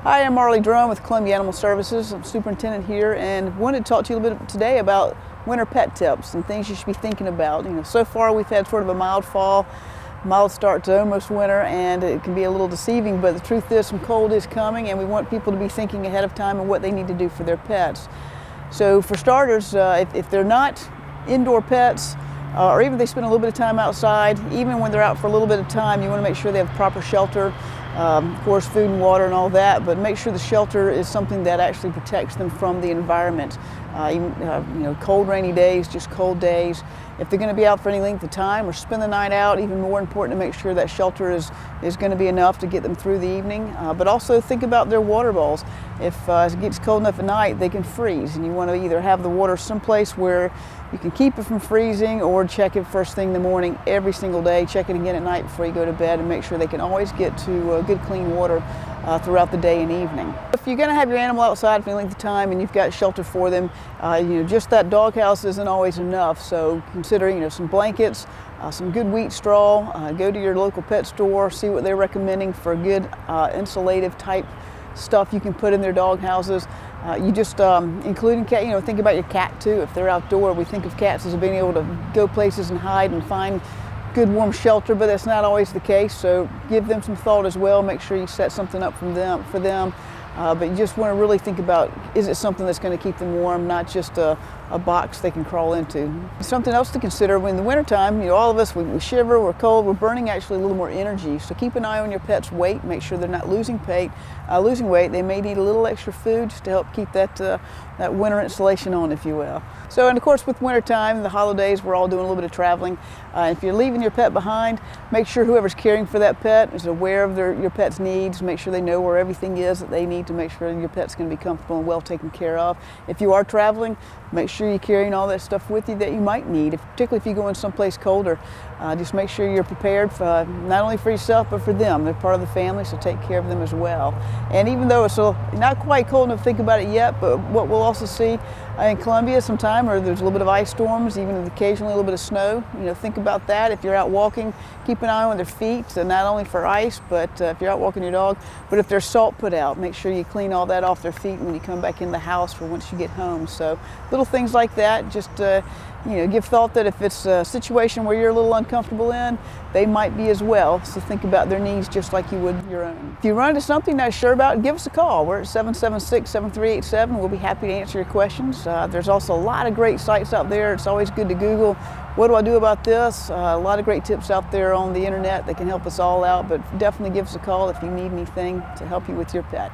Hi, I'm Marley Drone with Columbia Animal Services. I'm superintendent here and wanted to talk to you a little bit today about winter pet tips and things you should be thinking about. So far we've had sort of a mild fall, mild start to almost winter, and it can be a little deceiving, but the truth is some cold is coming and we want people to be thinking ahead of time of what they need to do for their pets. So for starters, if they're not indoor pets, or even if they spend a little bit of time outside, even when they're out for a little bit of time, you want to make sure they have proper shelter, of course food and water and all that, but make sure the shelter is something that actually protects them from the environment. Cold rainy days, just cold days. If they're going to be out for any length of time or spend the night out, even more important to make sure that shelter is going to be enough to get them through the evening. But also think about their water bowls. If it gets cold enough at night, they can freeze, and you want to either have the water someplace where you can keep it from freezing or check it first thing in the morning every single day. Check it again at night before you go to bed and make sure they can always get to good clean water throughout the day and evening. If you're going to have your animal outside for any length of time and you've got shelter for them, just that doghouse isn't always enough. So consider some blankets, some good wheat straw. Go to your local pet store, see what they're recommending for good insulative type stuff you can put in their dog houses. Including cat, think about your cat too. If they're outdoor, we think of cats as being able to go places and hide and find good warm shelter, but that's not always the case. So give them some thought as well. Make sure you set something up for them. But you just want to really think about, is it something that's going to keep them warm, not just a box they can crawl into. Something else to consider, when in the wintertime, all of us, we shiver, we're cold, we're burning actually a little more energy. So keep an eye on your pet's weight, make sure they're not losing weight. They may need a little extra food just to help keep that winter insulation on, if you will. So, and of course with wintertime, the holidays, we're all doing a little bit of traveling. If you're leaving your pet behind, make sure whoever's caring for that pet is aware of your pet's needs. Make sure they know where everything is that they need to make sure your pet's going to be comfortable and well taken care of. If you are traveling, make sure you're carrying all that stuff with you that you might need, particularly if you go in someplace colder. Just make sure you're prepared for, not only for yourself, but for them. They're part of the family, so take care of them as well. And even though it's not quite cold enough to think about it yet, but what we'll also see in Columbia sometime, or there's a little bit of ice storms, even occasionally a little bit of snow. Think about that. If you're out walking, keep an eye on their feet, so not only for ice, but if you're out walking your dog, but if there's salt put out, make sure you clean all that off their feet when you come back in the house or once you get home. So little things like that, just give thought that if it's a situation where you're a little uncomfortable in, they might be as well. So think about their needs just like you would your own. If you run into something you're not sure about, give us a call. We're at 776-7387. We'll be happy to answer your questions. There's also a lot of great sites out there. It's always good to Google, what do I do about this? A lot of great tips out there on the internet that can help us all out, but definitely give us a call if you need anything to help you with your pet.